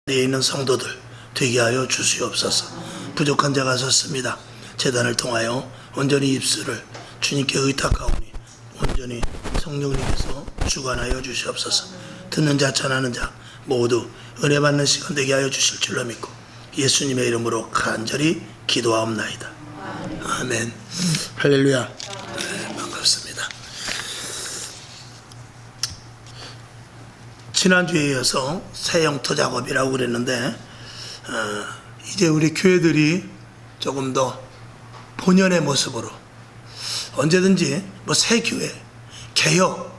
자리에 있는 성도들 되게 하여 주시옵소서. 부족한 자가 섰습니다. 제단을 통하여 온전히 입술을 주님께 의탁하오니 온전히 성령님께서 주관하여 주시옵소서. 듣는 자 전하는 자 모두 은혜 받는 시간 되게 하여 주실 줄로 믿고 예수님의 이름으로 간절히 기도하옵나이다. 아멘. 할렐루야. 반갑습니다. 지난주에 이어서 새 영토 작업이라고 그랬는데 이제 우리 교회들이 조금 더 본연의 모습으로 언제든지 뭐 새 교회, 개혁,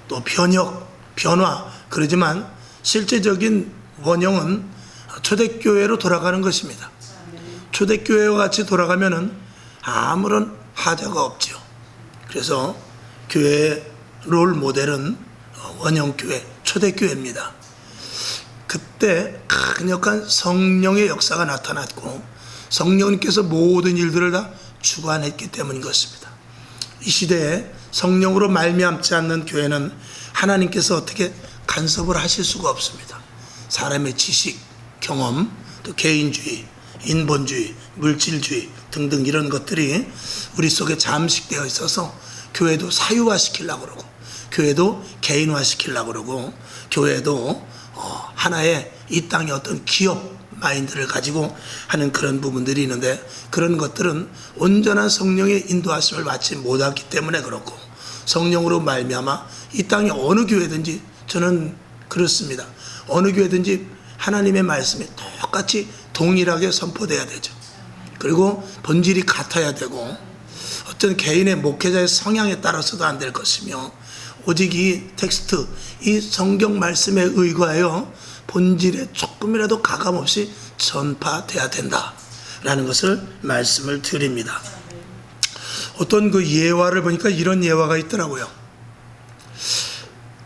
또 변혁, 변화 그러지만 실제적인 원형은 초대교회로 돌아가는 것입니다. 초대교회와 같이 돌아가면은 아무런 하자가 없죠. 그래서 교회의 롤 모델은 원형교회, 초대교회입니다. 그때 강력한 성령의 역사가 나타났고 성령님께서 모든 일들을 다 주관했기 때문인 것입니다. 이 시대에 성령으로 말미암지 않는 교회는 하나님께서 어떻게 간섭을 하실 수가 없습니다. 사람의 지식, 경험, 또 개인주의, 인본주의, 물질주의 등등 이런 것들이 우리 속에 잠식되어 있어서 교회도 사유화시키려고 그러고 교회도 개인화시키려고 그러고 교회도 하나의 이 땅의 어떤 기업 마인드를 가지고 하는 그런 부분들이 있는데 그런 것들은 온전한 성령의 인도하심을 받지 못하기 때문에 그렇고 성령으로 말미암아 이 땅의 어느 교회든지 저는 그렇습니다. 어느 교회든지 하나님의 말씀이 똑같이 동일하게 선포돼야 되죠. 그리고 본질이 같아야 되고 어떤 개인의 목회자의 성향에 따라서도 안 될 것이며 오직 이 텍스트, 이 성경 말씀에 의거하여 본질에 조금이라도 가감없이 전파돼야 된다라는 것을 말씀을 드립니다. 어떤 그 예화를 보니까 이런 예화가 있더라고요.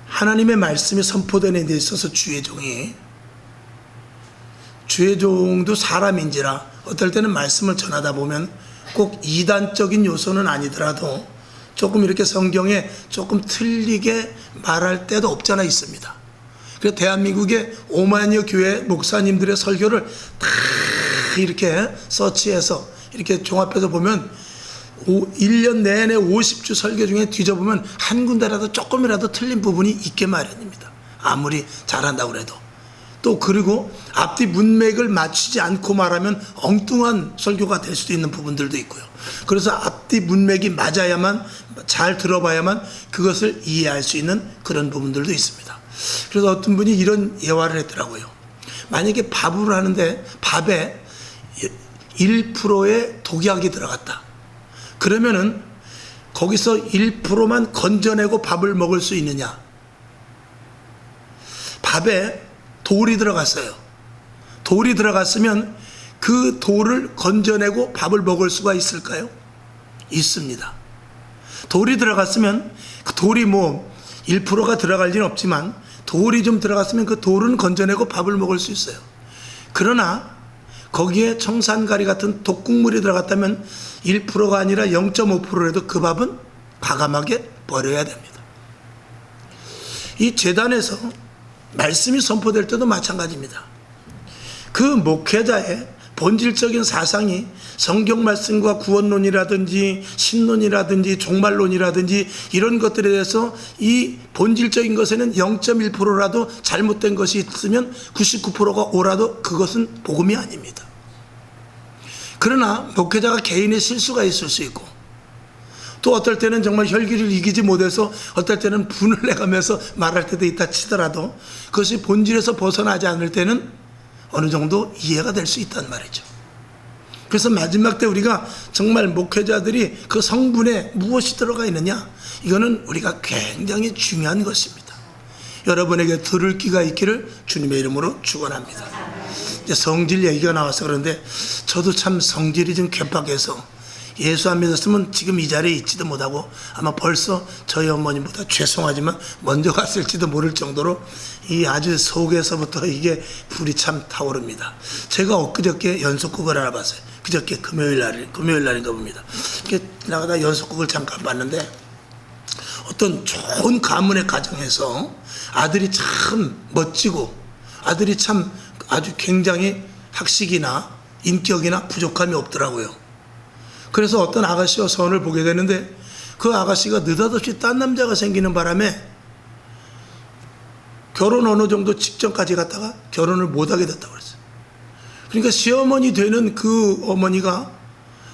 하나님의 말씀이 선포되는 데 있어서 주의 종도 사람인지라 어떨 때는 말씀을 전하다 보면 꼭 이단적인 요소는 아니더라도 조금 이렇게 성경에 조금 틀리게 말할 때도 없잖아 있습니다. 그래서 대한민국의 5만여 교회 목사님들의 설교를 다 이렇게 서치해서 이렇게 종합해서 보면 1년 내내 50주 설교 중에 뒤져보면 한 군데라도 조금이라도 틀린 부분이 있게 마련입니다. 아무리 잘한다고 해도. 또 그리고 앞뒤 문맥을 맞추지 않고 말하면 엉뚱한 설교가 될 수도 있는 부분들도 있고요. 그래서 앞뒤 문맥이 맞아야만 잘 들어봐야만 그것을 이해할 수 있는 그런 부분들도 있습니다. 그래서 어떤 분이 이런 예화를 했더라고요. 만약에 밥을 하는데 밥에 1%의 독약이 들어갔다. 그러면은 거기서 1%만 건져내고 밥을 먹을 수 있느냐? 밥에 돌이 들어갔어요. 돌이 들어갔으면 그 돌을 건져내고 밥을 먹을 수가 있을까요? 있습니다. 돌이 들어갔으면 그 돌이 뭐 1%가 들어갈 리는 없지만 돌이 좀 들어갔으면 그 돌은 건져내고 밥을 먹을 수 있어요. 그러나 거기에 청산가리 같은 독국물이 들어갔다면 1%가 아니라 0.5%라도 그 밥은 과감하게 버려야 됩니다. 이 제단에서 말씀이 선포될 때도 마찬가지입니다. 그 목회자의 본질적인 사상이 성경 말씀과 구원론이라든지 신론이라든지 종말론이라든지 이런 것들에 대해서 이 본질적인 것에는 0.1%라도 잘못된 것이 있으면 99%가 오라도 그것은 복음이 아닙니다. 그러나 목회자가 개인의 실수가 있을 수 있고 또 어떨 때는 정말 혈기를 이기지 못해서 어떨 때는 분을 내가면서 말할 때도 있다 치더라도 그것이 본질에서 벗어나지 않을 때는 어느 정도 이해가 될 수 있단 말이죠. 그래서 마지막 때 우리가 정말 목회자들이 그 성분에 무엇이 들어가 있느냐 이거는 우리가 굉장히 중요한 것입니다. 여러분에게 들을 귀가 있기를 주님의 이름으로 축원합니다. 이제 성질 얘기가 나와서 그런데 저도 참 성질이 좀 괴팍해서 예수 안 믿었으면 지금 이 자리에 있지도 못하고 아마 벌써 저희 어머님보다 죄송하지만 먼저 갔을지도 모를 정도로 이 아주 속에서부터 이게 불이 참 타오릅니다. 제가 엊그저께 연속극을 하나 봤어요. 그저께 금요일 날인가 봅니다. 이렇게 나가다 연속극을 잠깐 봤는데 어떤 좋은 가문의 가정에서 아들이 참 멋지고 아들이 참 아주 굉장히 학식이나 인격이나 부족함이 없더라고요. 그래서 어떤 아가씨와 선을 보게 되는데 그 아가씨가 느닷없이 딴 남자가 생기는 바람에 결혼 어느 정도 직전까지 갔다가 결혼을 못하게 됐다고 그랬어요. 그러니까 시어머니 되는 그 어머니가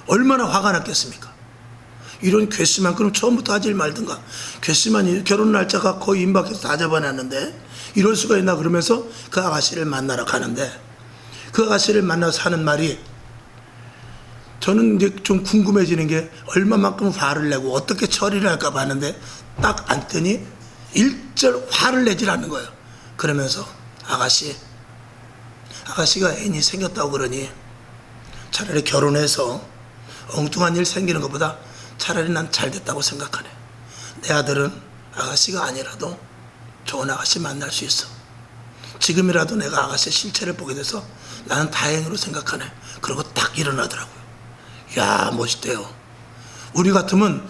얼마나 화가 났겠습니까? 이런 괘씸한, 그럼 처음부터 하질 말든가. 괘씸한 결혼 날짜가 거의 임박해서 다 잡아놨는데 이럴 수가 있나 그러면서 그 아가씨를 만나러 가는데 그 아가씨를 만나서 하는 말이, 저는 이제 좀 궁금해지는 게 얼마만큼 화를 내고 어떻게 처리를 할까 봤는데 딱 앉더니 일절 화를 내질 않는 거예요. 그러면서 아가씨가 애인이 생겼다고 그러니 차라리 결혼해서 엉뚱한 일 생기는 것보다 차라리 난 잘 됐다고 생각하네. 내 아들은 아가씨가 아니라도 좋은 아가씨 만날 수 있어. 지금이라도 내가 아가씨의 실체를 보게 돼서 나는 다행으로 생각하네. 그러고 딱 일어나더라고요. 야, 멋있대요. 우리 같으면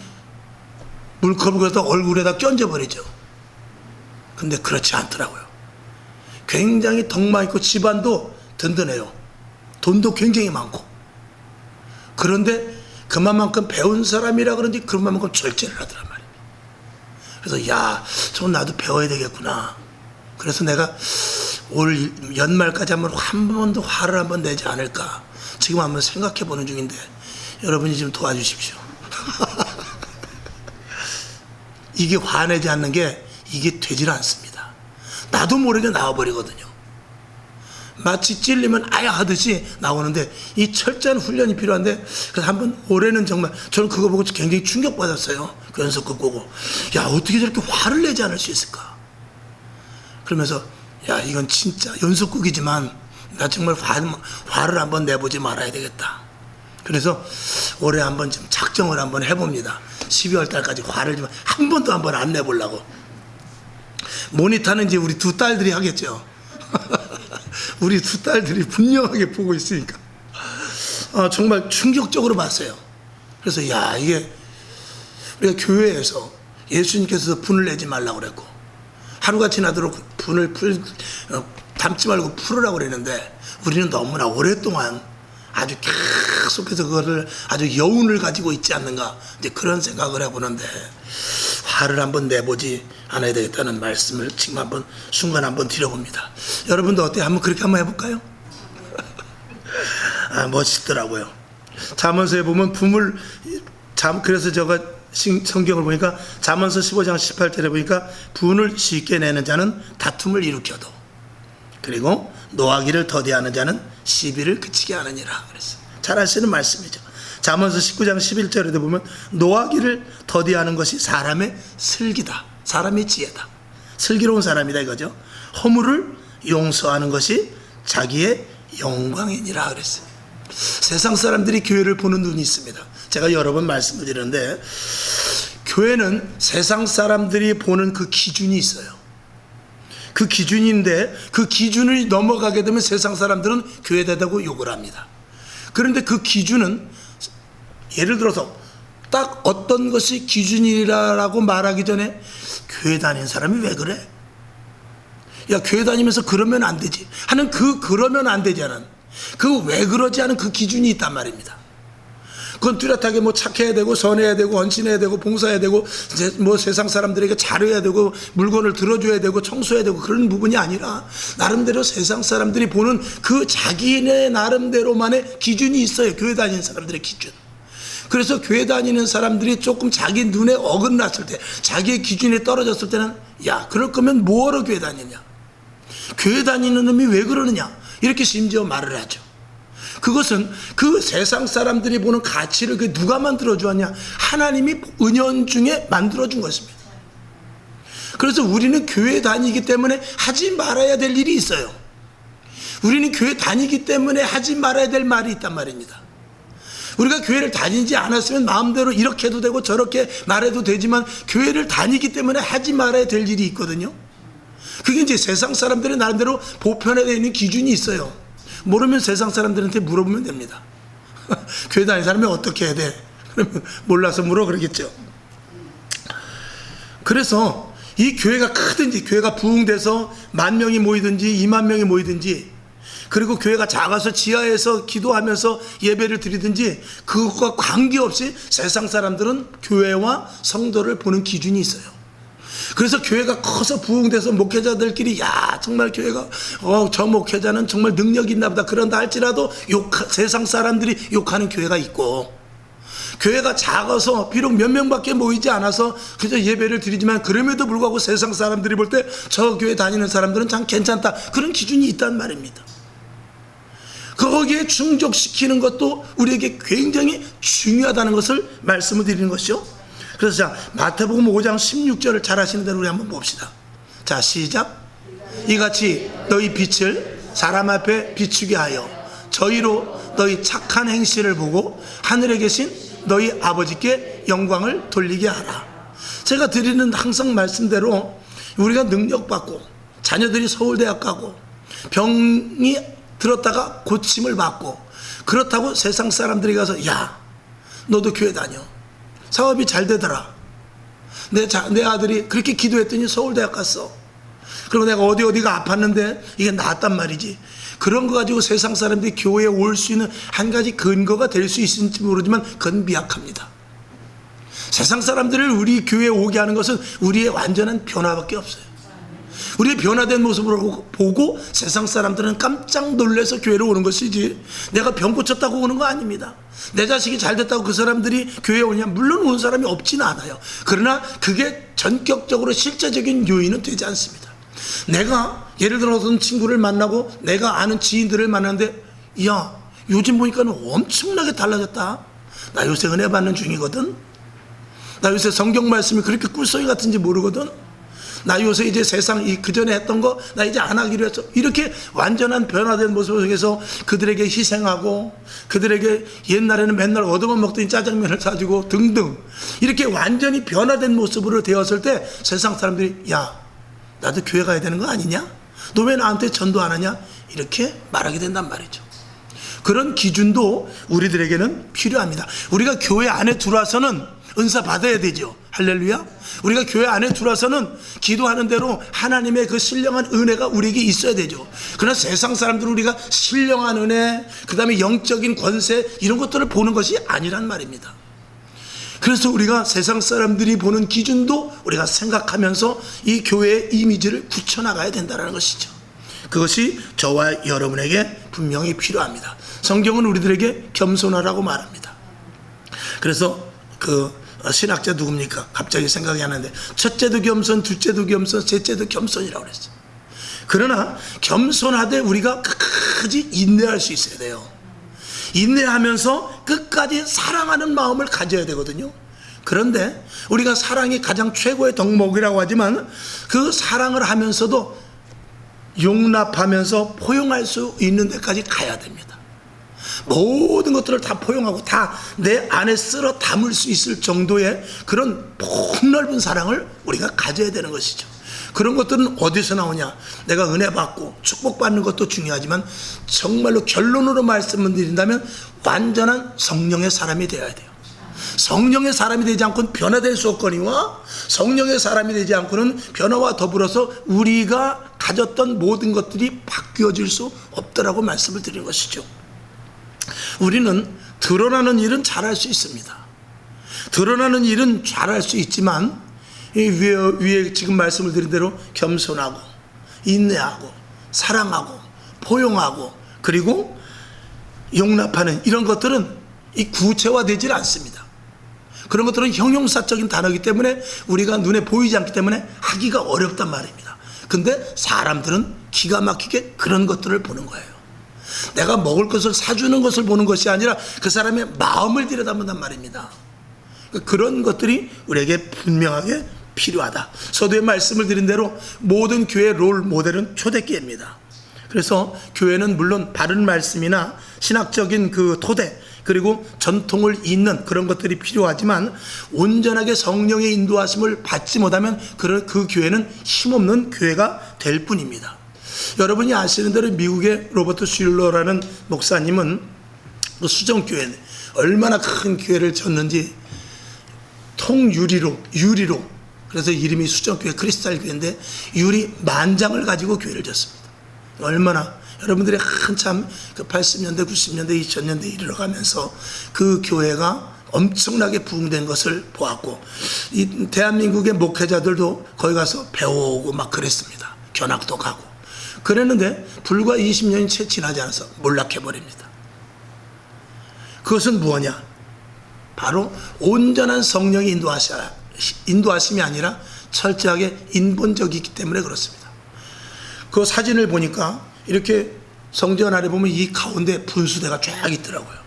물컵을 갖다 얼굴에다 껴져버리죠. 근데 그렇지 않더라고요. 굉장히 덕망 있고 집안도 든든해요. 돈도 굉장히 많고. 그런데 그만큼 배운 사람이라 그런지 그만큼 절제를 하더란 말이에요. 그래서 야, 저 나도 배워야 되겠구나. 그래서 내가 올 연말까지 한 번도 화를 한번 내지 않을까 지금 한번 생각해 보는 중인데 여러분이 좀 도와주십시오. 이게 화내지 않는 게 이게 되질 않습니다. 나도 모르게 나와버리거든요. 마치 찔리면 아야 하듯이 나오는데 이 철저한 훈련이 필요한데, 그래서 한번 올해는 정말 저는 그거 보고 굉장히 충격받았어요. 그 연속극 보고 야, 어떻게 저렇게 화를 내지 않을 수 있을까. 그러면서 야, 이건 진짜 연속극이지만 나 정말 화를 한번 내보지 말아야 되겠다. 그래서 올해 한번 좀 작정을 한번 해봅니다. 12월 달까지 화를 좀 한 번도 한번 안 내보려고. 모니터는 이제 우리 두 딸들이 하겠죠. 우리 두 딸들이 분명하게 보고 있으니까 정말 충격적으로 봤어요. 그래서 야, 이게 우리가 교회에서 예수님께서 분을 내지 말라고 그랬고 하루가 지나도록 분을 담지 말고 풀으라고 그랬는데 우리는 너무나 오랫동안 아주 계속해서 그거를 아주 여운을 가지고 있지 않는가, 이제 그런 생각을 해보는데 화를 한번 내보지 않아야 되겠다는 말씀을 지금 한번 순간 한번 드려봅니다. 여러분도 어때요? 한번 그렇게 한번 해볼까요? 멋있더라고요. 잠언서에 보면 그래서 제가 성경을 보니까 잠언서 15장 18절에 보니까 분을 쉽게 내는 자는 다툼을 일으켜도, 그리고 노하기를 더디하는 자는 시비를 그치게 하느니라 그랬어요. 잘 아시는 말씀이죠. 잠언서 19장 11절에도 보면 노하기를 더디하는 것이 사람의 슬기다, 사람의 지혜다, 슬기로운 사람이다 이거죠. 허물을 용서하는 것이 자기의 영광이니라 그랬어요. 세상 사람들이 교회를 보는 눈이 있습니다. 제가 여러 번 말씀을 드렸는데 교회는 세상 사람들이 보는 그 기준이 있어요. 그 기준인데 그 기준을 넘어가게 되면 세상 사람들은 교회다고 욕을 합니다. 그런데 그 기준은 예를 들어서 딱 어떤 것이 기준이라고 말하기 전에 교회 다니는 사람이 왜 그래? 야, 교회 다니면서 그러면 안 되지 하는 그러면 안 되지 않은 그 왜 그러지 않은 그 기준이 있단 말입니다. 그건 뚜렷하게 뭐 착해야 되고 선해야 되고 헌신해야 되고 봉사해야 되고 뭐 세상 사람들에게 잘해야 되고 물건을 들어줘야 되고 청소해야 되고 그런 부분이 아니라 나름대로 세상 사람들이 보는 그 자기네 나름대로만의 기준이 있어요. 교회 다니는 사람들의 기준. 그래서 교회 다니는 사람들이 조금 자기 눈에 어긋났을 때, 자기의 기준에 떨어졌을 때는 야, 그럴 거면 뭐하러 교회 다니냐, 교회 다니는 놈이 왜 그러느냐, 이렇게 심지어 말을 하죠. 그것은 그 세상 사람들이 보는 가치를 그 누가 만들어 주었냐, 하나님이 은연중에 만들어 준 것입니다. 그래서 우리는 교회 다니기 때문에 하지 말아야 될 일이 있어요. 우리는 교회 다니기 때문에 하지 말아야 될 말이 있단 말입니다. 우리가 교회를 다니지 않았으면 마음대로 이렇게 해도 되고 저렇게 말해도 되지만 교회를 다니기 때문에 하지 말아야 될 일이 있거든요. 그게 이제 세상 사람들의 나름대로 보편화되어 있는 기준이 있어요. 모르면 세상 사람들한테 물어보면 됩니다. 교회 다니는 사람이 어떻게 해야 돼? 그러면 몰라서 물어 그러겠죠. 그래서 이 교회가 크든지 교회가 부흥돼서 10,000명이 모이든지 20,000명이 모이든지 그리고 교회가 작아서 지하에서 기도하면서 예배를 드리든지 그것과 관계없이 세상 사람들은 교회와 성도를 보는 기준이 있어요. 그래서 교회가 커서 부흥돼서 목회자들끼리 야 정말 교회가 저 목회자는 정말 능력이 있나 보다 그런다 할지라도 세상 사람들이 욕하는 교회가 있고, 교회가 작아서 비록 몇 명밖에 모이지 않아서 그저 예배를 드리지만 그럼에도 불구하고 세상 사람들이 볼 때 저 교회 다니는 사람들은 참 괜찮다, 그런 기준이 있단 말입니다. 거기에 충족시키는 것도 우리에게 굉장히 중요하다는 것을 말씀을 드리는 것이죠. 그래서 자, 마태복음 5장 16절을 잘 아시는 대로 우리 한번 봅시다. 자, 시작. 이같이 너희 빛을 사람 앞에 비추게 하여 저희로 너희 착한 행실을 보고 하늘에 계신 너희 아버지께 영광을 돌리게 하라. 제가 드리는 항상 말씀대로 우리가 능력받고 자녀들이 서울대학 가고 병이 들었다가 고침을 받고 그렇다고 세상 사람들이 가서 야 너도 교회 다녀, 사업이 잘 되더라, 내 아들이 그렇게 기도했더니 서울대학 갔어, 그리고 내가 어디가 아팠는데 이게 나았단 말이지, 그런 거 가지고 세상 사람들이 교회에 올 수 있는 한 가지 근거가 될 수 있을지 모르지만 그건 미약합니다. 세상 사람들을 우리 교회에 오게 하는 것은 우리의 완전한 변화밖에 없어요. 우리의 변화된 모습을 보고 세상 사람들은 깜짝 놀라서 교회로 오는 것이지, 내가 병 고쳤다고 오는 거 아닙니다. 내 자식이 잘 됐다고 그 사람들이 교회에 오냐? 물론 오는 사람이 없지는 않아요. 그러나 그게 전격적으로 실제적인 요인은 되지 않습니다. 내가 예를 들어 어떤 친구를 만나고 내가 아는 지인들을 만났는데 야 요즘 보니까 엄청나게 달라졌다, 나 요새 은혜 받는 중이거든, 나 요새 성경 말씀이 그렇게 꿀송이 같은지 모르거든, 나 요새 이제 세상 그전에 했던 거 나 이제 안 하기로 했어, 이렇게 완전한 변화된 모습 속에서 그들에게 희생하고 그들에게 옛날에는 맨날 얻어만 먹더니 짜장면을 사주고 등등 이렇게 완전히 변화된 모습으로 되었을 때 세상 사람들이 야 나도 교회 가야 되는 거 아니냐, 너 왜 나한테 전도 안 하냐, 이렇게 말하게 된단 말이죠. 그런 기준도 우리들에게는 필요합니다. 우리가 교회 안에 들어와서는 은사 받아야 되죠. 할렐루야. 우리가 교회 안에 들어와서는 기도하는 대로 하나님의 그 신령한 은혜가 우리에게 있어야 되죠. 그러나 세상 사람들은 우리가 신령한 은혜, 그 다음에 영적인 권세 이런 것들을 보는 것이 아니란 말입니다. 그래서 우리가 세상 사람들이 보는 기준도 우리가 생각하면서 이 교회의 이미지를 굳혀나가야 된다는 것이죠. 그것이 저와 여러분에게 분명히 필요합니다. 성경은 우리들에게 겸손하라고 말합니다. 그래서 그 신학자 누굽니까? 갑자기 생각이 안 나는데 첫째도 겸손, 둘째도 겸손, 셋째도 겸손이라고 그랬어요. 그러나 겸손하되 우리가 끝까지 인내할 수 있어야 돼요. 인내하면서 끝까지 사랑하는 마음을 가져야 되거든요. 그런데 우리가 사랑이 가장 최고의 덕목이라고 하지만 그 사랑을 하면서도 용납하면서 포용할 수 있는 데까지 가야 됩니다. 모든 것들을 다 포용하고 다 내 안에 쓸어 담을 수 있을 정도의 그런 폭넓은 사랑을 우리가 가져야 되는 것이죠. 그런 것들은 어디서 나오냐? 내가 은혜 받고 축복받는 것도 중요하지만 정말로 결론으로 말씀을 드린다면 완전한 성령의 사람이 되어야 돼요. 성령의 사람이 되지 않고는 변화될 수 없거니와 성령의 사람이 되지 않고는 변화와 더불어서 우리가 가졌던 모든 것들이 바뀌어질 수 없더라고 말씀을 드리는 것이죠. 우리는 드러나는 일은 잘할 수 있습니다. 드러나는 일은 잘할 수 있지만 위에 지금 말씀을 드린 대로 겸손하고 인내하고 사랑하고 포용하고 그리고 용납하는 이런 것들은 이 구체화되질 않습니다. 그런 것들은 형용사적인 단어이기 때문에 우리가 눈에 보이지 않기 때문에 하기가 어렵단 말입니다. 근데 사람들은 기가 막히게 그런 것들을 보는 거예요. 내가 먹을 것을 사주는 것을 보는 것이 아니라 그 사람의 마음을 들여다본단 말입니다. 그런 것들이 우리에게 분명하게 필요하다. 서두에 말씀을 드린 대로 모든 교회 롤 모델은 초대교회입니다. 그래서 교회는 물론 바른 말씀이나 신학적인 그 토대 그리고 전통을 잇는 그런 것들이 필요하지만 온전하게 성령의 인도하심을 받지 못하면 그 교회는 힘없는 교회가 될 뿐입니다. 여러분이 아시는 대로 미국의 로버트 슐러라는 목사님은 그 수정교회 얼마나 큰 교회를 졌는지 통유리로 그래서 이름이 수정교회 크리스탈 교회인데 유리 10,000장을 가지고 교회를 졌습니다. 얼마나 여러분들이 한참 그 80년대, 90년대, 2000년대 이르러가면서 그 교회가 엄청나게 부흥된 것을 보았고, 이 대한민국의 목회자들도 거기 가서 배워오고 막 그랬습니다. 견학도 가고 그랬는데 불과 20년이 채 지나지 않아서 몰락해버립니다. 그것은 무엇냐? 바로 온전한 성령의 인도하심이 아니라 철저하게 인본적이기 때문에 그렇습니다. 그 사진을 보니까 이렇게 성전 안에 보면 이 가운데 분수대가 쫙 있더라고요.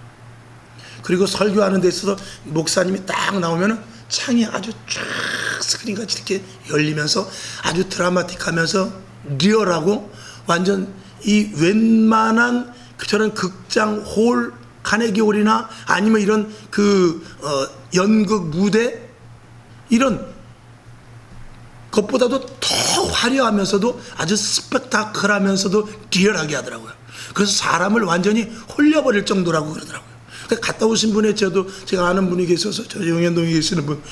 그리고 설교하는 데 있어서 목사님이 딱 나오면 창이 아주 쫙 스크린같이 이렇게 열리면서 아주 드라마틱하면서 리얼하고 완전 이 웬만한 저런 극장 홀, 카네기 홀이나 아니면 이런 연극 무대 이런 것보다도 더 화려하면서도 아주 스펙타클하면서도 리얼하게 하더라고요. 그래서 사람을 완전히 홀려버릴 정도라고 그러더라고요. 갔다 오신 분에 제가 아는 분이 계셔서, 저 용현동에 계시는 분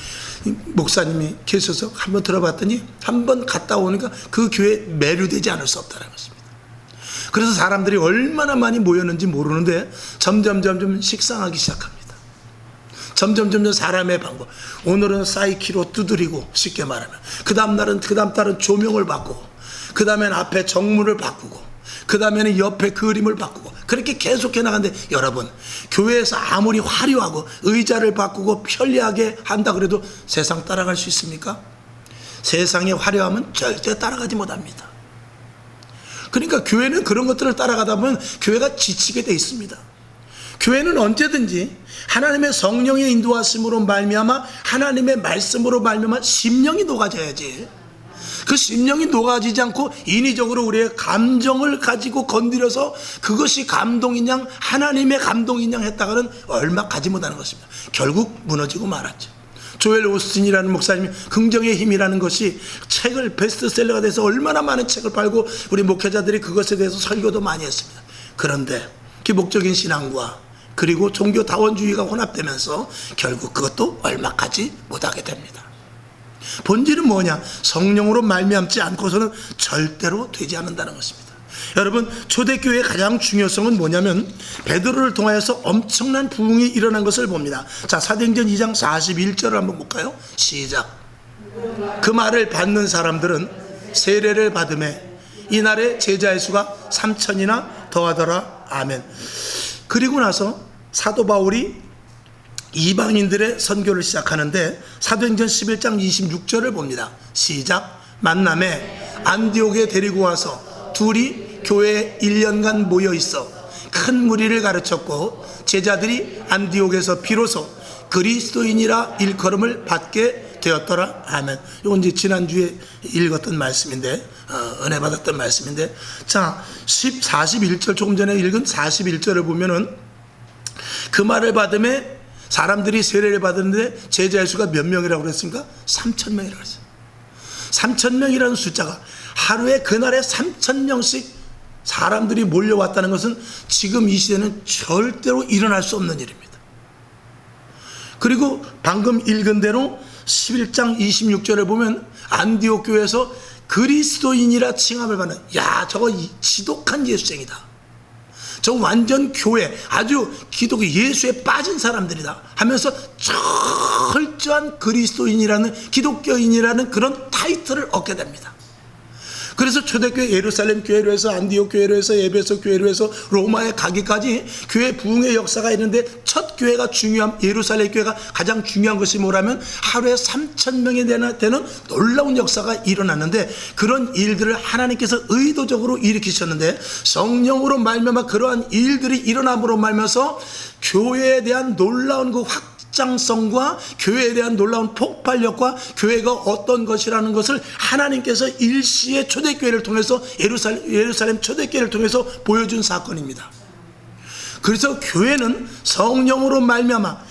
목사님이 계셔서 한번 들어봤더니 한번 갔다 오니까 그 교회에 매료되지 않을 수 없다는 것입니다. 그래서 사람들이 얼마나 많이 모였는지 모르는데 점점 식상하기 시작합니다. 점점 사람의 방법, 오늘은 사이키로 두드리고, 쉽게 말하면 그 다음 달은 조명을 바꾸고, 그 다음엔 앞에 정문을 바꾸고, 그 다음에는 옆에 그림을 바꾸고, 그렇게 계속해 나가는데, 여러분 교회에서 아무리 화려하고 의자를 바꾸고 편리하게 한다 그래도 세상 따라갈 수 있습니까? 세상의 화려함은 절대 따라가지 못합니다. 그러니까 교회는 그런 것들을 따라가다 보면 교회가 지치게 돼 있습니다. 교회는 언제든지 하나님의 성령의 인도하심으로 말미암아, 하나님의 말씀으로 말미암아 심령이 녹아져야지, 그 심령이 녹아지지 않고 인위적으로 우리의 감정을 가지고 건드려서 그것이 감동인 양, 하나님의 감동인 양 했다가는 얼마 가지 못하는 것입니다. 결국 무너지고 말았죠. 조엘 오스틴이라는 목사님이 긍정의 힘이라는 것이 책을 베스트셀러가 돼서 얼마나 많은 책을 팔고 우리 목회자들이 그것에 대해서 설교도 많이 했습니다. 그런데 기복적인 신앙과 그리고 종교다원주의가 혼합되면서 결국 그것도 얼마 가지 못하게 됩니다. 본질은 뭐냐? 성령으로 말미암지 않고서는 절대로 되지 않는다는 것입니다. 여러분, 초대교회의 가장 중요성은 뭐냐면 베드로를 통하여서 엄청난 부흥이 일어난 것을 봅니다. 자, 사도행전 2장 41절을 한번 볼까요? 시작. 그 말을 받는 사람들은 세례를 받음에 이날에 제자의 수가 3,000이나 더하더라. 아멘. 그리고 나서 사도 바울이 이방인들의 선교를 시작하는데 사도행전 11장 26절을 봅니다. 시작. 만남에 안디옥에 데리고 와서 둘이 교회에 1년간 모여 있어 큰 무리를 가르쳤고, 제자들이 안디옥에서 비로소 그리스도인이라 일컬음을 받게 되었더라. 아멘. 이건 이제 지난주에 읽었던 말씀인데, 은혜 받았던 말씀인데, 자, 41절, 조금 전에 읽은 41절을 보면은 그 말을 받음에 사람들이 세례를 받았는데 제자의 수가 몇 명이라고 그랬습니까? 3,000명이라고 그랬어요. 3,000명이라는 숫자가, 하루에 그날에 3,000명씩 사람들이 몰려왔다는 것은 지금 이 시대는 절대로 일어날 수 없는 일입니다. 그리고 방금 읽은 대로 11장 26절을 보면 안디옥 교회에서 그리스도인이라 칭함을 받는, 야, 저거 지독한 예수쟁이다, 저 완전 교회, 아주 기독교 예수에 빠진 사람들이다 하면서 철저한 그리스도인이라는, 기독교인이라는 그런 타이틀을 얻게 됩니다. 그래서 초대교회 예루살렘 교회로 해서 안디옥 교회로 해서 에베소 교회로 해서 로마에 가기까지 교회 부흥의 역사가 있는데, 첫 교회가 중요한 예루살렘 교회가 가장 중요한 것이 뭐라면 하루에 3,000명이 되는 놀라운 역사가 일어났는데, 그런 일들을 하나님께서 의도적으로 일으키셨는데, 성령으로 말미암아 그러한 일들이 일어남으로 말미암아서 교회에 대한 놀라운 그 확장성과 교회에 대한 놀라운 폭발력과 교회가 어떤 것이라는 것을 하나님께서 일시에 초대교회를 통해서, 예루살렘 초대교회를 통해서 보여준 사건입니다. 그래서 교회는 성령으로 말미암아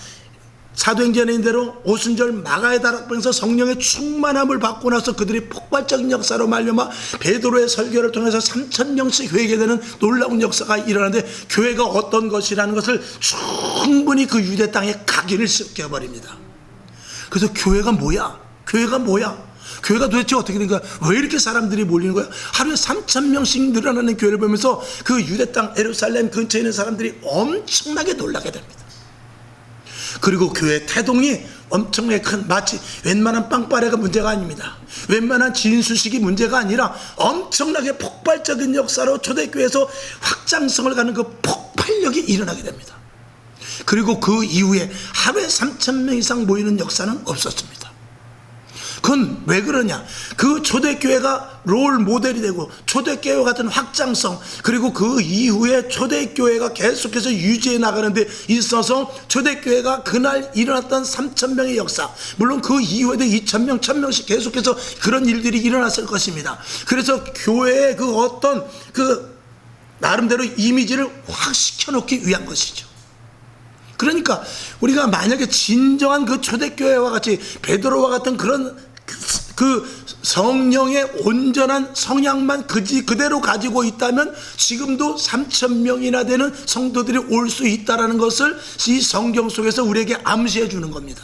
사도행전에 있는 대로 오순절 마가의 다락방에서 성령의 충만함을 받고 나서 그들이 폭발적인 역사로 말미암아 베드로의 설교를 통해서 3,000명씩 회개되는 놀라운 역사가 일어나는데, 교회가 어떤 것이라는 것을 충분히 그 유대 땅에 각인을 시켜버립니다. 그래서 교회가 뭐야? 교회가 뭐야? 교회가 도대체 어떻게 된 거야? 왜 이렇게 사람들이 몰리는 거야? 하루에 3,000명씩 늘어나는 교회를 보면서 그 유대 땅 예루살렘 근처에 있는 사람들이 엄청나게 놀라게 됩니다. 그리고 교회 태동이 엄청나게 큰, 마치 웬만한 빵빠레가 문제가 아닙니다. 웬만한 진수식이 문제가 아니라 엄청나게 폭발적인 역사로 초대교회에서 확장성을 갖는 그 폭발력이 일어나게 됩니다. 그리고 그 이후에 하루에 3,000명 이상 모이는 역사는 없었습니다. 그건 왜 그러냐? 그 초대교회가 롤 모델이 되고 초대교회 같은 확장성, 그리고 그 이후에 초대교회가 계속해서 유지해 나가는 데 있어서 초대교회가 그날 일어났던 3,000명의 역사, 물론 그 이후에도 2,000명, 1,000명씩 계속해서 그런 일들이 일어났을 것입니다. 그래서 교회의 그 어떤 그 나름대로 이미지를 확 시켜놓기 위한 것이죠. 그러니까 우리가 만약에 진정한 그 초대교회와 같이 베드로와 같은 그런 그 성령의 온전한 성향만 그대로 가지고 있다면 지금도 3,000명이나 되는 성도들이 올 수 있다는 것을 이 성경 속에서 우리에게 암시해 주는 겁니다.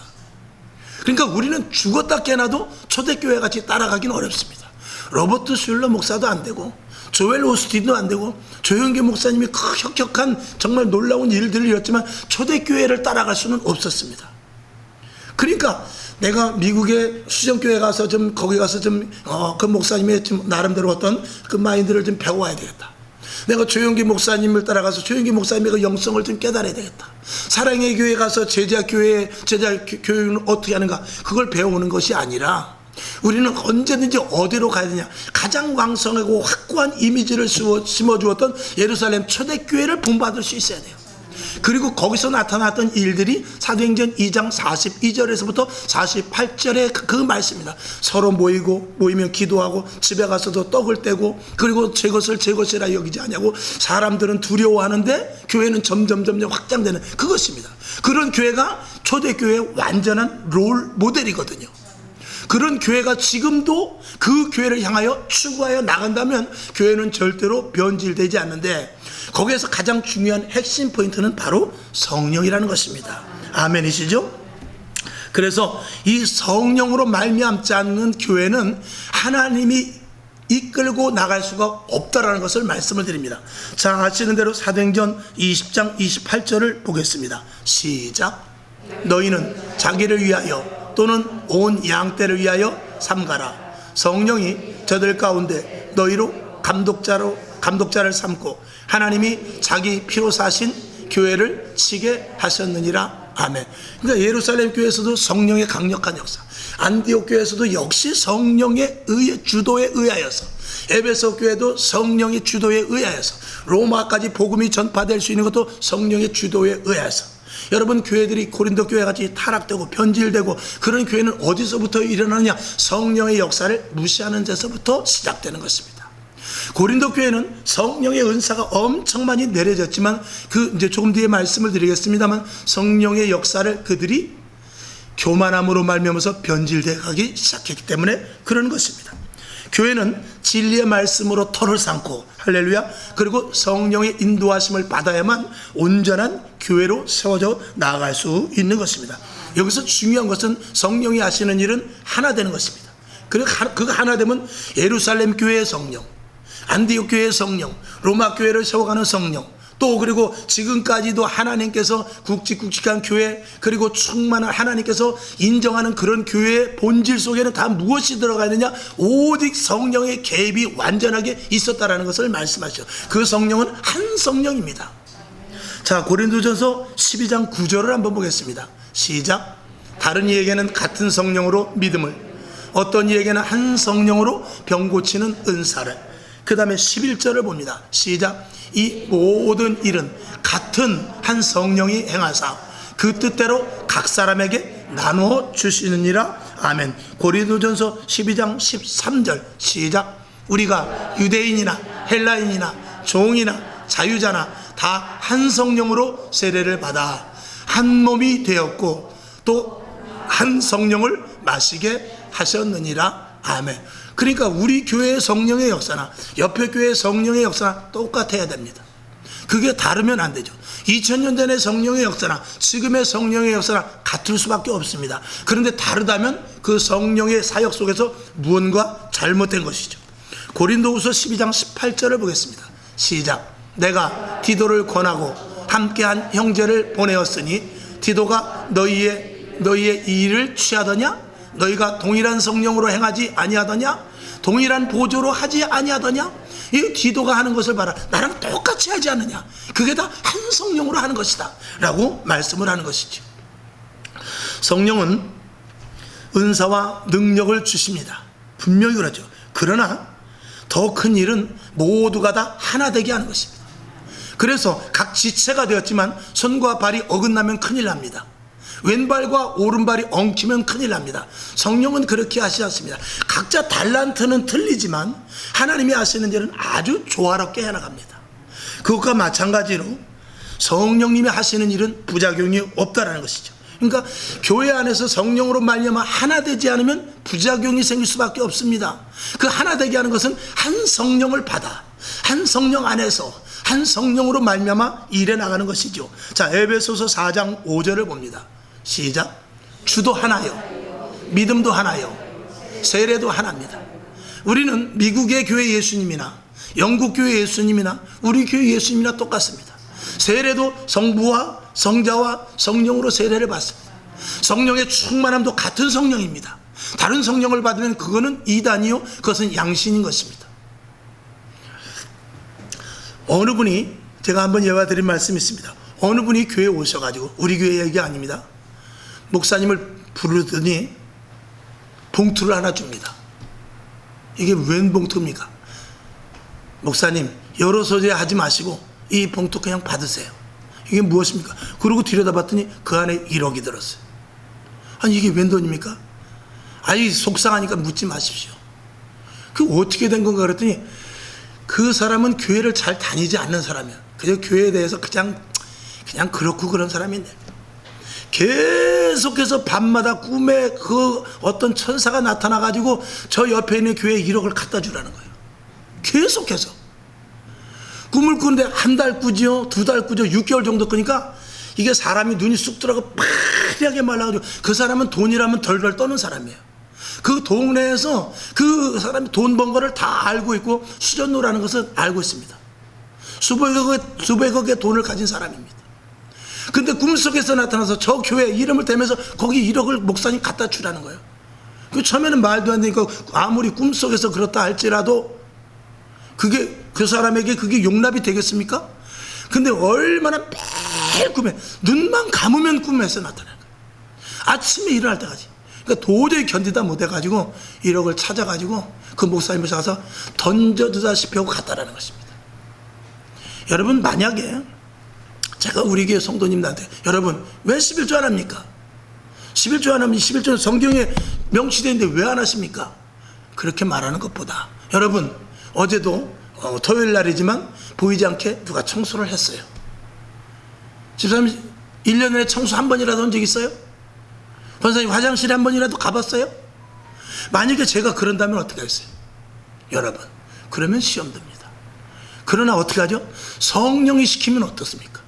그러니까 우리는 죽었다 깨나도 초대교회 같이 따라가기는 어렵습니다. 로버트 슐러 목사도 안 되고 조엘 오스틴도 안 되고 조영기 목사님이 혁혁한 정말 놀라운 일들을 이뤘지만 초대교회를 따라갈 수는 없었습니다. 그러니까 내가 미국의 수정교회 가서 좀 거기 가서 그 목사님의 좀 나름대로 어떤 그 마인드를 좀 배워야 되겠다. 내가 조영기 목사님을 따라가서 조영기 목사님의 그 영성을 좀 깨달아야 되겠다. 사랑의 교회 가서 제자 교육은 어떻게 하는가, 그걸 배우는 것이 아니라 우리는 언제든지 어디로 가야 되냐, 가장 왕성하고 확고한 이미지를 심어주었던 예루살렘 초대교회를 본받을 수 있어야 돼요. 그리고 거기서 나타났던 일들이 사도행전 2장 42절에서부터 48절의 그 말씀입니다. 서로 모이면 기도하고 집에 가서도 떡을 떼고, 그리고 제 것을 제 것이라 여기지 않냐고 사람들은 두려워하는데 교회는 점점 확장되는 그것입니다. 그런 교회가 초대교회의 완전한 롤 모델이거든요. 그런 교회가 지금도 그 교회를 향하여 추구하여 나간다면 교회는 절대로 변질되지 않는데, 거기에서 가장 중요한 핵심 포인트는 바로 성령이라는 것입니다. 아멘이시죠? 그래서 이 성령으로 말미암지 않는 교회는 하나님이 이끌고 나갈 수가 없다라는 것을 말씀을 드립니다. 자, 아시는 대로 사도행전 20장 28절을 보겠습니다. 시작. 너희는 자기를 위하여 또는 온 양떼를 위하여 삼가라. 성령이 저들 가운데 너희로 감독자를 삼고 하나님이 자기 피로 사신 교회를 치게 하셨느니라. 아멘. 그러니까 예루살렘 교회에서도 성령의 강력한 역사, 안디옥 교회에서도 역시 성령의 주도에 의하여서, 에베소 교회도 성령의 주도에 의하여서, 로마까지 복음이 전파될 수 있는 것도 성령의 주도에 의하여서. 여러분, 교회들이 고린도 교회같이 타락되고 변질되고 그런 교회는 어디서부터 일어나느냐? 성령의 역사를 무시하는 데서부터 시작되는 것입니다. 고린도 교회는 성령의 은사가 엄청 많이 내려졌지만, 이제 조금 뒤에 말씀을 드리겠습니다만, 성령의 역사를 그들이 교만함으로 말미암아서 변질돼 가기 시작했기 때문에 그런 것입니다. 교회는 진리의 말씀으로 터를 삼고, 할렐루야, 그리고 성령의 인도하심을 받아야만 온전한 교회로 세워져 나아갈 수 있는 것입니다. 여기서 중요한 것은 성령이 하시는 일은 하나 되는 것입니다. 그리고 그가 하나 되면 예루살렘 교회의 성령, 안디옥 교회의 성령, 로마 교회를 세워가는 성령, 또 그리고 지금까지도 하나님께서 굵직굵직한 교회, 그리고 충만한 하나님께서 인정하는 그런 교회의 본질 속에는 다 무엇이 들어가 있느냐? 오직 성령의 개입이 완전하게 있었다라는 것을 말씀하시죠. 그 성령은 한 성령입니다. 자, 고린도전서 12장 9절을 한번 보겠습니다. 시작. 다른 이에게는 같은 성령으로 믿음을, 어떤 이에게는 한 성령으로 병 고치는 은사를. 그 다음에 11절을 봅니다. 시작. 이 모든 일은 같은 한 성령이 행하사 그 뜻대로 각 사람에게 나누어 주시느니라. 아멘. 고린도전서 12장 13절 시작. 우리가 유대인이나 헬라인이나 종이나 자유자나 다 한 성령으로 세례를 받아 한 몸이 되었고 또 한 성령을 마시게 하셨느니라. 아멘. 그러니까 우리 교회의 성령의 역사나 옆에 교회의 성령의 역사나 똑같아야 됩니다. 그게 다르면 안 되죠. 2000년 전의 성령의 역사나 지금의 성령의 역사나 같을 수밖에 없습니다. 그런데 다르다면 그 성령의 사역 속에서 무언가 잘못된 것이죠. 고린도후서 12장 18절을 보겠습니다. 시작. 내가 디도를 권하고 함께한 형제를 보내었으니 디도가 너희의 이 일을 취하더냐? 너희가 동일한 성령으로 행하지 아니하더냐? 동일한 보조로 하지 아니하더냐? 이 디도가 하는 것을 봐라. 나랑 똑같이 하지 않느냐? 그게 다 한 성령으로 하는 것이다 라고 말씀을 하는 것이죠. 성령은 은사와 능력을 주십니다. 분명히 그러죠. 그러나 더 큰 일은 모두가 다 하나 되게 하는 것입니다. 그래서 각 지체가 되었지만 손과 발이 어긋나면 큰일 납니다. 왼발과 오른발이 엉키면 큰일 납니다. 성령은 그렇게 하시지 않습니다. 각자 달란트는 틀리지만 하나님이 하시는 일은 아주 조화롭게 해나갑니다. 그것과 마찬가지로 성령님이 하시는 일은 부작용이 없다라는 것이죠. 그러니까 교회 안에서 성령으로 말미암아 하나 되지 않으면 부작용이 생길 수밖에 없습니다. 그 하나 되게 하는 것은 한 성령을 받아 한 성령 안에서 한 성령으로 말미암아 일해 나가는 것이죠. 자, 에베소서 4장 5절을 봅니다. 시작. 주도 하나요, 믿음도 하나요, 세례도 하나입니다. 우리는 미국의 교회 예수님이나 영국 교회 예수님이나 우리 교회 예수님이나 똑같습니다. 세례도 성부와 성자와 성령으로 세례를 받습니다. 성령의 충만함도 같은 성령입니다. 다른 성령을 받으면 그거는 이단이요, 그것은 양신인 것입니다. 어느 분이, 제가 한번 예화 드린 말씀이 있습니다. 어느 분이 교회에 오셔가지고, 우리 교회 얘기 아닙니다, 목사님을 부르더니 봉투를 하나 줍니다. 이게 웬 봉투입니까? 목사님, 여러 소재 하지 마시고 이 봉투 그냥 받으세요. 이게 무엇입니까? 그러고 들여다봤더니 그 안에 1억이 들었어요. 아니, 이게 웬 돈입니까? 아니, 속상하니까 묻지 마십시오. 그 어떻게 된 건가 그랬더니 그 사람은 교회를 잘 다니지 않는 사람이야. 그저 교회에 대해서 그냥 그렇고 그런 사람인데 계속해서 밤마다 꿈에 그 어떤 천사가 나타나가지고 저 옆에 있는 교회에 1억을 갖다 주라는 거예요. 계속해서 꿈을 꾸는데 한 달 꾸지요, 2달 꾸죠, 6개월 정도 꾸니까 이게 사람이 눈이 쑥 들어가고 파리하게 말라가지고, 그 사람은 돈이라면 덜덜 떠는 사람이에요. 그 동네에서 그 사람이 돈 번 거를 다 알고 있고 수전노라는 것을 알고 있습니다. 수백억의 돈을 가진 사람입니다. 근데 꿈속에서 나타나서 저 교회 이름을 대면서 거기 1억을 목사님 갖다 주라는 거예요. 그 처음에는 말도 안 되니까 아무리 꿈속에서 그렇다 할지라도 그게 그 사람에게 그게 용납이 되겠습니까? 근데 얼마나 매일 꿈에, 눈만 감으면 꿈에서 나타나는 거예요. 아침에 일어날 때까지. 그러니까 도저히 견디다 못해가지고 1억을 찾아가지고 그 목사님을 가서 던져주다시피 하고 갔다라는 것입니다. 여러분, 만약에 제가 우리 교회 성도님들한테, 여러분 왜 11조 안 합니까? 11조 안 하면 11조는 성경에 명시되어 있는데 왜 안 하십니까? 그렇게 말하는 것보다, 여러분 어제도 토요일 날이지만 보이지 않게 누가 청소를 했어요. 집사님 1년 내에 청소 한 번이라도 한 적 있어요? 권사님 화장실에 한 번이라도 가봤어요? 만약에 제가 그런다면 어떻게 하겠어요? 여러분, 그러면 시험 듭니다. 그러나 어떻게 하죠? 성령이 시키면 어떻습니까?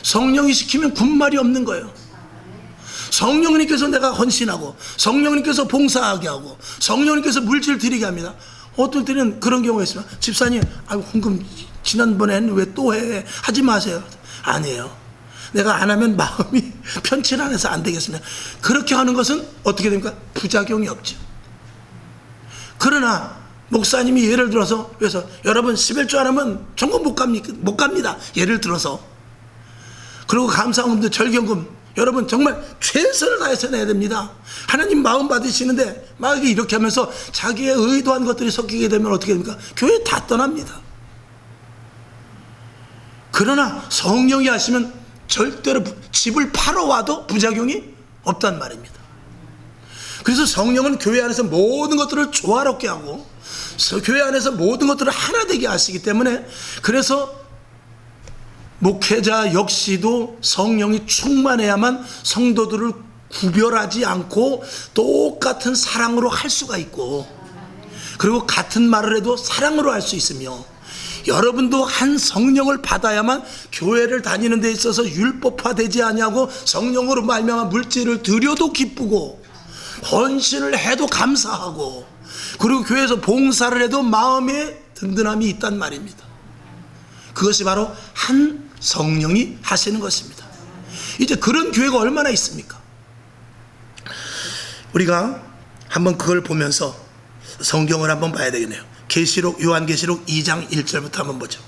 성령이 시키면 군말이 없는 거예요. 성령님께서 내가 헌신하고, 성령님께서 봉사하게 하고, 성령님께서 물질 드리게 합니다. 어떨 때는 그런 경우가 있으면, 집사님, 헌금 지난번에 했는데 왜 또 해? 하지 마세요. 아니에요. 내가 안 하면 마음이 편치 않아서 안 되겠습니다. 그렇게 하는 것은 어떻게 됩니까? 부작용이 없죠. 그러나 목사님이 예를 들어서, 그래서 여러분 11조 안 하면 전금 못 갑니다. 예를 들어서. 그리고 감사금도 절경금, 여러분 정말 최선을 다해서 내야 됩니다. 하나님 마음 받으시는데 막 이렇게 하면서 자기의 의도한 것들이 섞이게 되면 어떻게 됩니까? 교회 다 떠납니다. 그러나 성령이 하시면 절대로 집을 팔아와도 부작용이 없단 말입니다. 그래서 성령은 교회 안에서 모든 것들을 조화롭게 하고 교회 안에서 모든 것들을 하나 되게 하시기 때문에, 그래서 목회자 역시도 성령이 충만해야만 성도들을 구별하지 않고 똑같은 사랑으로 할 수가 있고, 그리고 같은 말을 해도 사랑으로 할 수 있으며, 여러분도 한 성령을 받아야만 교회를 다니는 데 있어서 율법화되지 아니하고 성령으로 말미암아 물질을 드려도 기쁘고 헌신을 해도 감사하고 그리고 교회에서 봉사를 해도 마음에 든든함이 있단 말입니다. 그것이 바로 한 성령이 하시는 것입니다. 이제 그런 교회가 얼마나 있습니까? 우리가 한번 그걸 보면서 성경을 한번 봐야 되겠네요. 계시록, 요한계시록 2장 1절부터 한번 보죠.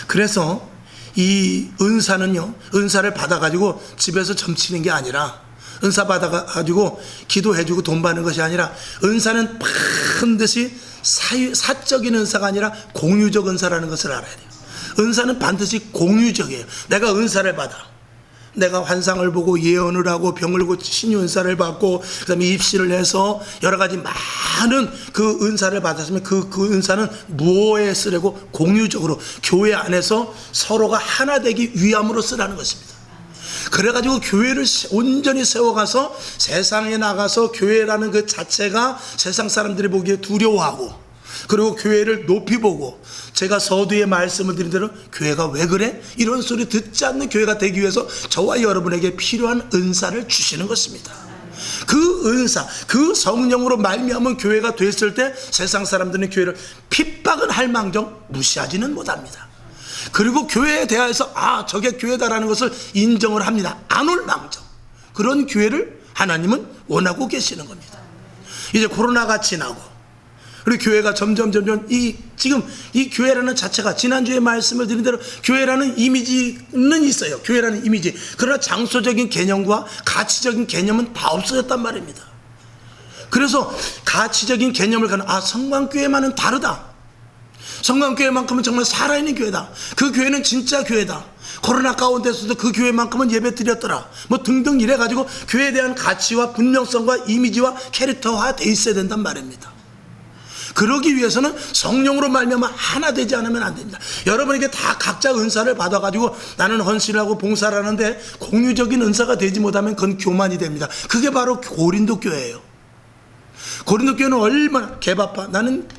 그래서 이 은사는요, 은사를 받아가지고 집에서 점치는 게 아니라, 은사 받아가지고 기도해주고 돈 받는 것이 아니라, 은사는 반드시 사적인 은사가 아니라 공유적 은사라는 것을 알아야 돼요. 은사는 반드시 공유적이에요. 내가 은사를 받아, 내가 환상을 보고 예언을 하고 병을 고치신 은사를 받고 그 다음에 입시를 해서 여러 가지 많은 그 은사를 받았으면 그 은사는 무엇에 쓰려고? 공유적으로 교회 안에서 서로가 하나 되기 위함으로 쓰라는 것입니다. 그래가지고 교회를 온전히 세워가서 세상에 나가서 교회라는 그 자체가 세상 사람들이 보기에 두려워하고 그리고 교회를 높이 보고, 제가 서두에 말씀을 드린 대로 교회가 왜 그래? 이런 소리 듣지 않는 교회가 되기 위해서 저와 여러분에게 필요한 은사를 주시는 것입니다. 그 은사, 그 성령으로 말미암은 교회가 됐을 때 세상 사람들은 교회를 핍박은 할 망정 무시하지는 못합니다. 그리고 교회에 대하여서 저게 교회다라는 것을 인정을 합니다. 안 올 망정. 그런 교회를 하나님은 원하고 계시는 겁니다. 이제 코로나가 지나고 그리고 교회가 점점 지금 이 교회라는 자체가 지난주에 말씀을 드린 대로 교회라는 이미지는 있어요. 교회라는 이미지. 그러나 장소적인 개념과 가치적인 개념은 다 없어졌단 말입니다. 그래서 가치적인 개념을 가는 성광교회만은 다르다. 성광교회만큼은 정말 살아있는 교회다. 그 교회는 진짜 교회다. 코로나 가운데서도 그 교회만큼은 예배 드렸더라. 뭐 등등 이래가지고 교회에 대한 가치와 분명성과 이미지와 캐릭터화 돼 있어야 된단 말입니다. 그러기 위해서는 성령으로 말미암아 하나 되지 않으면 안 됩니다. 여러분에게 다 각자 은사를 받아가지고 나는 헌신을 하고 봉사를 하는데 공유적인 은사가 되지 못하면 그건 교만이 됩니다. 그게 바로 고린도 교회예요. 고린도 교회는 얼마나 개바빠. 나는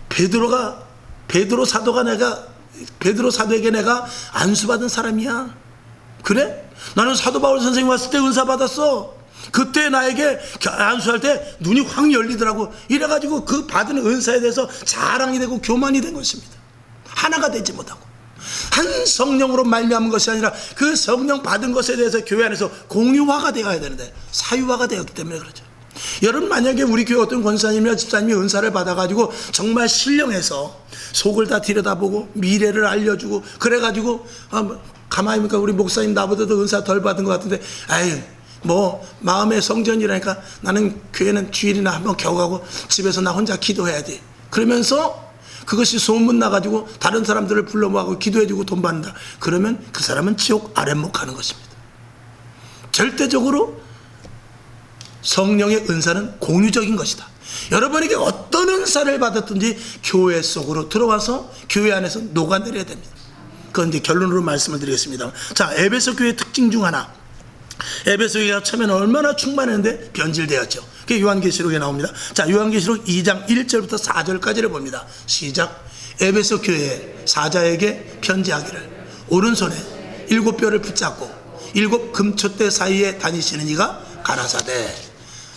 베드로 사도에게 내가 안수받은 사람이야. 그래? 나는 사도 바울 선생님 왔을 때 은사 받았어. 그때 나에게 안수할 때 눈이 확 열리더라고. 이래가지고 그 받은 은사에 대해서 자랑이 되고 교만이 된 것입니다. 하나가 되지 못하고 한 성령으로 말미암은 것이 아니라 그 성령 받은 것에 대해서 교회 안에서 공유화가 되어야 되는데 사유화가 되었기 때문에 그렇죠. 여러분, 만약에 우리 교회 어떤 권사님이나 집사님이 은사를 받아가지고 정말 신령해서 속을 다 들여다보고 미래를 알려주고 그래가지고 가만히 보니까 우리 목사님 나보다도 은사 덜 받은 것 같은데 뭐 마음의 성전이라니까 나는 교회는 주일이나 한번 겨우 가고 집에서 나 혼자 기도해야 돼. 그러면서 그것이 소문나가지고 다른 사람들을 불러 모아고 기도해주고 돈 받는다. 그러면 그 사람은 지옥 아랫목 가는 것입니다. 절대적으로 성령의 은사는 공유적인 것이다. 여러분에게 어떤 은사를 받았든지 교회 속으로 들어와서 교회 안에서 녹아내려야 됩니다. 그건 이제 결론으로 말씀을 드리겠습니다. 자, 에베소 교회의 특징 중 하나. 에베소 교회가 처음에는 얼마나 충만했는데 변질되었죠. 그게 요한계시록에 나옵니다. 자, 요한계시록 2장 1절부터 4절까지를 봅니다. 시작. 에베소 교회의 사자에게 편지하기를 오른손에 7뼈를 붙잡고 7 금촛대 사이에 다니시는 이가 가라사대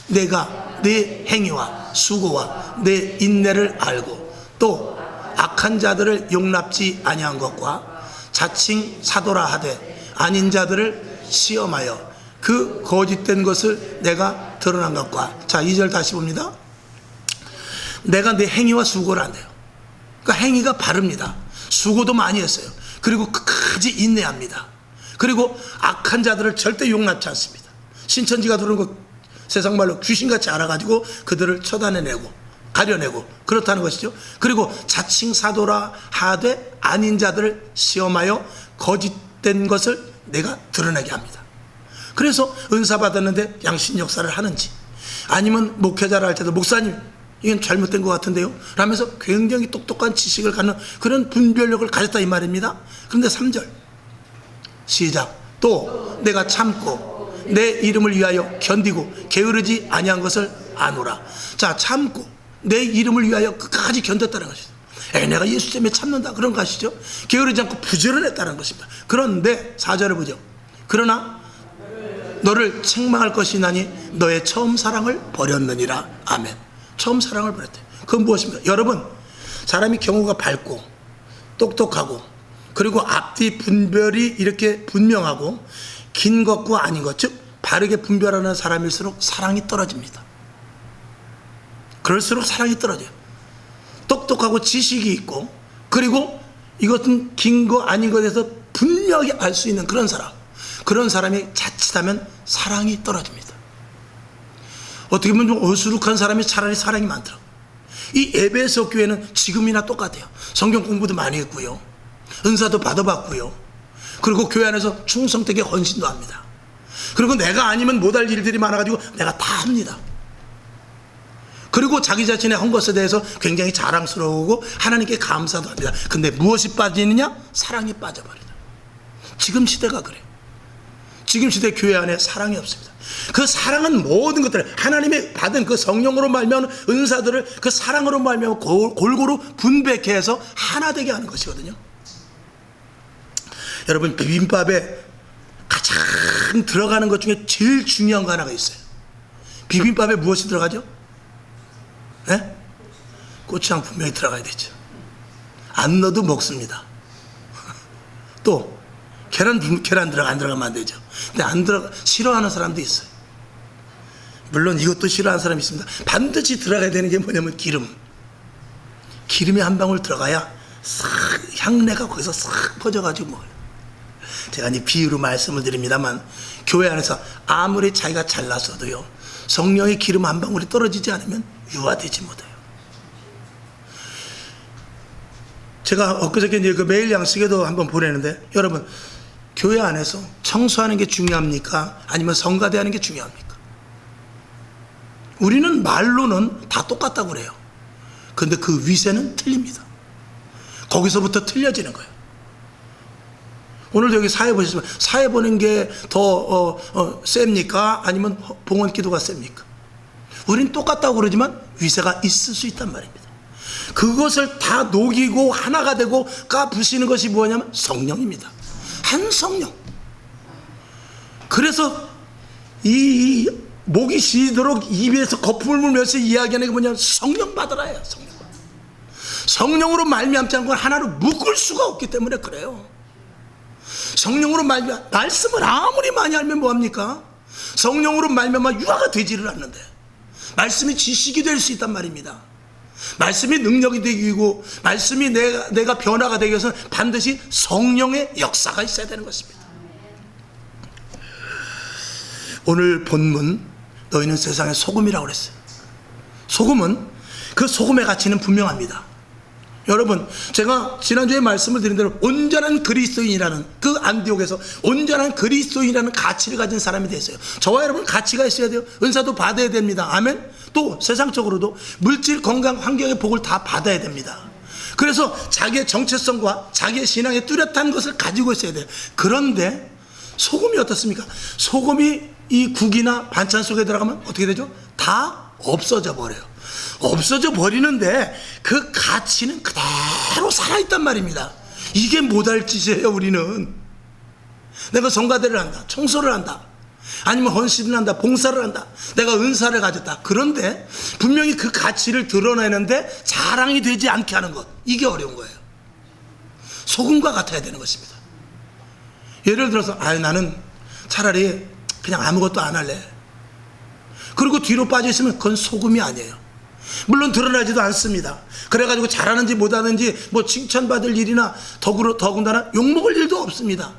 내가 네 행위와 수고와 네 인내를 알고 또 악한 자들을 용납지 아니한 것과 자칭 사도라 하되 아닌 자들을 시험하여 그 거짓된 것을 내가 드러난 것과. 자, 2절 다시 봅니다. 내가 내 행위와 수고를 안 해요. 그러니까 행위가 바릅니다. 수고도 많이 했어요. 그리고 끝까지 인내합니다. 그리고 악한 자들을 절대 용납지 않습니다. 신천지가 들어오는 거 세상 말로 귀신같이 알아가지고 그들을 쳐다내고 가려내고 그렇다는 것이죠. 그리고 자칭 사도라 하되 아닌 자들을 시험하여 거짓된 것을 내가 드러내게 합니다. 그래서 은사 받았는데 양신 역사를 하는지 아니면 목회자를 할 때도 목사님 이건 잘못된 것 같은데요 라면서 굉장히 똑똑한 지식을 갖는 그런 분별력을 가졌다 이 말입니다. 그런데 3절 시작. 또 내가 참고 내 이름을 위하여 견디고 게으르지 아니한 것을 아노라. 자, 참고 내 이름을 위하여 끝까지 견뎠다는 것이죠. 내가 예수 때문에 참는다 그런 거 아시죠? 게으르지 않고 부지런했다는 것입니다. 그런데 4절을 보죠. 그러나 너를 책망할 것이 나니 너의 처음 사랑을 버렸느니라. 아멘. 처음 사랑을 버렸대. 그건 무엇입니까? 여러분, 사람이 경우가 밝고 똑똑하고 그리고 앞뒤 분별이 이렇게 분명하고 긴 것과 아닌 것, 즉 바르게 분별하는 사람일수록 사랑이 떨어집니다. 그럴수록 사랑이 떨어져요. 똑똑하고 지식이 있고 그리고 이것은 긴 거 아닌 것에서 분명하게 알 수 있는 그런 사람, 그런 사람이 자칫하면 사랑이 떨어집니다. 어떻게 보면 좀 어수룩한 사람이 차라리 사랑이 많더라고요. 이 에베소 교회는 지금이나 똑같아요. 성경 공부도 많이 했고요, 은사도 받아봤고요, 그리고 교회 안에서 충성되게 헌신도 합니다. 그리고 내가 아니면 못할 일들이 많아가지고 내가 다 합니다. 그리고 자기 자신의 한 것에 대해서 굉장히 자랑스러우고 하나님께 감사도 합니다. 근데 무엇이 빠지느냐? 사랑이 빠져버리다. 지금 시대가 그래요. 지금 시대 교회 안에 사랑이 없습니다. 그 사랑은 모든 것들을 하나님이 받은 그 성령으로 말미암은 은사들을 그 사랑으로 말미암아 골고루 분배해서 하나 되게 하는 것이거든요. 여러분, 비빔밥에 가장 들어가는 것 중에 제일 중요한 거 하나가 있어요. 비빔밥에 무엇이 들어가죠? 네? 고추장 분명히 들어가야 되죠. 안 넣어도 먹습니다. 또 계란 안 들어가면 안 되죠. 근데 안 들어가 싫어하는 사람도 있어요. 물론 이것도 싫어하는 사람이 있습니다. 반드시 들어가야 되는 게 뭐냐면 기름이 한 방울 들어가야 싹 향내가 거기서 싹 퍼져가지고 먹어요. 제가 이제 비유로 말씀을 드립니다만, 교회 안에서 아무리 자기가 잘났어도요, 성령의 기름 한 방울이 떨어지지 않으면 유화되지 못해요. 제가 엊그저께 이제 그 매일 양식에도 한번 보내는데, 여러분, 교회 안에서 청소하는 게 중요합니까? 아니면 성가대하는 게 중요합니까? 우리는 말로는 다 똑같다고 그래요. 근데 그 위세는 틀립니다. 거기서부터 틀려지는 거예요. 오늘도 여기 사회 보셨지만, 사회 보는 게 더 셉니까? 아니면 봉헌 기도가 셉니까? 우린 똑같다고 그러지만 위세가 있을 수 있단 말입니다. 그것을 다 녹이고 하나가 되고 까부시는 것이 뭐냐면 성령입니다. 한 성령. 그래서 이 목이 쉬도록 입에서 거품을 물면서 이야기하는 게 뭐냐면 성령 받으라예요. 성령 받으라. 성령으로 말미암지 않고 하나로 묶을 수가 없기 때문에 그래요. 성령으로 말씀을 아무리 많이 알면 뭐합니까? 성령으로 말미암아 유화가 되지를 않는데, 말씀이 지식이 될 수 있단 말입니다. 말씀이 능력이 되고 말씀이 내가 변화가 되기 위해서는 반드시 성령의 역사가 있어야 되는 것입니다. 오늘 본문, 너희는 세상의 소금이라고 그랬어요. 소금은, 그 소금의 가치는 분명합니다. 여러분, 제가 지난주에 말씀을 드린 대로 온전한 그리스도인이라는, 그 안디옥에서 온전한 그리스도인이라는 가치를 가진 사람이 됐어요. 저와 여러분 가치가 있어야 돼요. 은사도 받아야 됩니다. 아멘. 또 세상적으로도 물질, 건강, 환경의 복을 다 받아야 됩니다. 그래서 자기의 정체성과 자기의 신앙의 뚜렷한 것을 가지고 있어야 돼요. 그런데 소금이 어떻습니까? 소금이 이 국이나 반찬 속에 들어가면 어떻게 되죠? 다 없어져 버려요. 없어져 버리는데 그 가치는 그대로 살아있단 말입니다. 이게 못할 짓이에요. 우리는 내가 성가대를 한다, 청소를 한다, 아니면 헌신을 한다, 봉사를 한다, 내가 은사를 가졌다. 그런데 분명히 그 가치를 드러내는데 자랑이 되지 않게 하는 것, 이게 어려운 거예요. 소금과 같아야 되는 것입니다. 예를 들어서 나는 차라리 그냥 아무것도 안 할래, 그리고 뒤로 빠져 있으면 그건 소금이 아니에요. 물론 드러나지도 않습니다. 그래가지고 잘하는지 못하는지 뭐 칭찬받을 일이나 더군다나 욕먹을 일도 없습니다.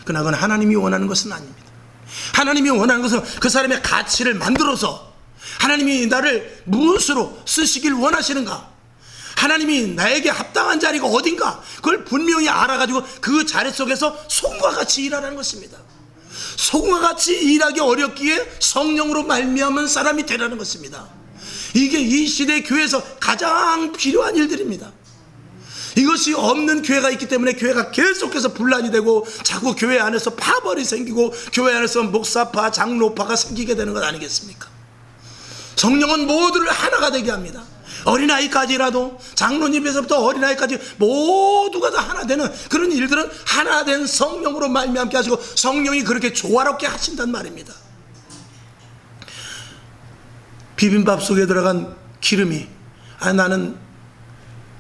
그러나 그건 하나님이 원하는 것은 아닙니다. 하나님이 원하는 것은 그 사람의 가치를 만들어서 하나님이 나를 무엇으로 쓰시길 원하시는가, 하나님이 나에게 합당한 자리가 어딘가, 그걸 분명히 알아가지고 그 자리 속에서 소금과 같이 일하라는 것입니다. 소금과 같이 일하기 어렵기에 성령으로 말미암은 사람이 되라는 것입니다. 이게 이 시대 교회에서 가장 필요한 일들입니다. 이것이 없는 교회가 있기 때문에 교회가 계속해서 분란이 되고 자꾸 교회 안에서 파벌이 생기고 교회 안에서 목사파, 장로파가 생기게 되는 것 아니겠습니까? 성령은 모두를 하나가 되게 합니다. 어린아이까지라도 장로님에서부터 어린아이까지 모두가 다 하나 되는 그런 일들은 하나 된 성령으로 말미암게 하시고 성령이 그렇게 조화롭게 하신단 말입니다. 비빔밥 속에 들어간 기름이 나는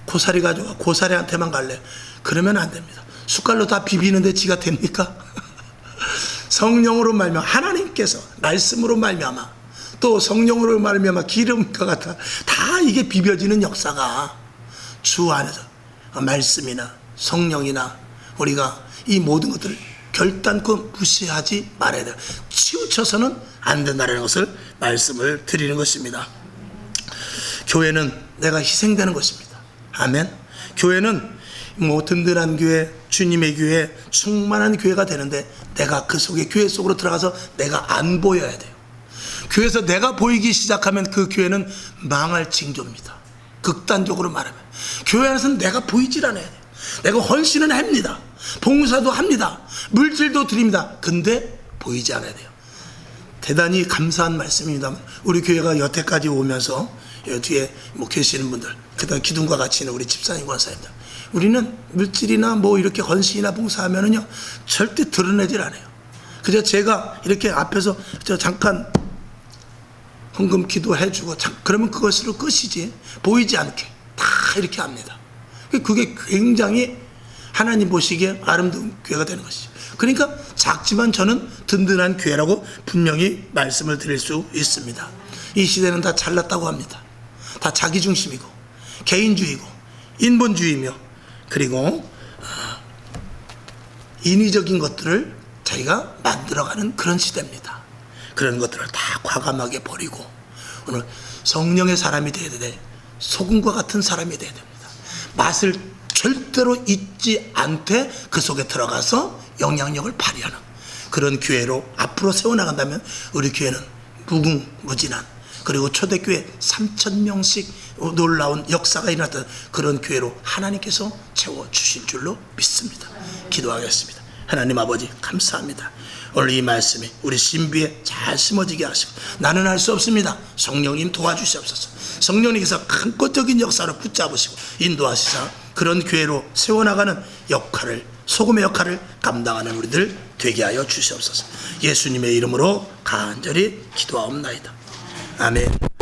고사리 가져와 고사리한테만 갈래, 그러면 안 됩니다. 숟갈로 다 비비는데 지가 됩니까? 성령으로 말미암아 하나님께서 말씀으로 말미암아 또 성령으로 말미암아 기름과 같아 다 이게 비벼지는 역사가 주 안에서 말씀이나 성령이나 우리가 이 모든 것들을 결단코 무시하지 말아야 돼요. 치우쳐서는 안 된다는 것을 말씀을 드리는 것입니다. 교회는 내가 희생되는 것입니다. 아멘. 교회는 뭐 든든한 교회, 주님의 교회, 충만한 교회가 되는데 내가 그 속에 교회 속으로 들어가서 내가 안 보여야 돼요. 교회에서 내가 보이기 시작하면 그 교회는 망할 징조입니다. 극단적으로 말하면 교회 안에서는 내가 보이질 않아야 돼요. 내가 헌신은 합니다. 봉사도 합니다. 물질도 드립니다. 근데 보이지 않아야 돼요. 대단히 감사한 말씀입니다. 우리 교회가 여태까지 오면서 뒤에 뭐 계시는 분들, 그다음 기둥과 같이 있는 우리 집사님 권사님들, 우리는 물질이나 뭐 이렇게 헌신이나 봉사하면은요 절대 드러내질 않아요. 그저 제가 이렇게 앞에서 잠깐 헌금 기도해주고 그러면 그것으로 끝이지 보이지 않게 다 이렇게 합니다. 그게 굉장히 하나님 보시기에 아름다운 교회가 되는 것이죠. 그러니까 작지만 저는 든든한 교회라고 분명히 말씀을 드릴 수 있습니다. 이 시대는 다 잘났다고 합니다. 다 자기중심이고 개인주의고 인본주의며 그리고 인위적인 것들을 자기가 만들어가는 그런 시대입니다. 그런 것들을 다 과감하게 버리고 오늘 성령의 사람이 되어야 돼. 소금과 같은 사람이 되어야 됩니다. 맛을 절대로 잊지 않되 그 속에 들어가서 영향력을 발휘하는 그런 교회로 앞으로 세워나간다면 우리 교회는 무궁무진한 그리고 초대교회 3,000명씩 놀라운 역사가 일어났던 그런 교회로 하나님께서 채워주실 줄로 믿습니다. 기도하겠습니다. 하나님 아버지 감사합니다. 오늘 이 말씀이 우리 신비에 잘 심어지게 하시고 나는 할 수 없습니다. 성령님 도와주시옵소서. 성령님께서 큰꽃적인 역사를 붙잡으시고 인도하시사 그런 교회로 세워나가는 역할을 소금의 역할을 감당하는 우리들 되게 하여 주시옵소서. 예수님의 이름으로 간절히 기도하옵나이다. 아멘.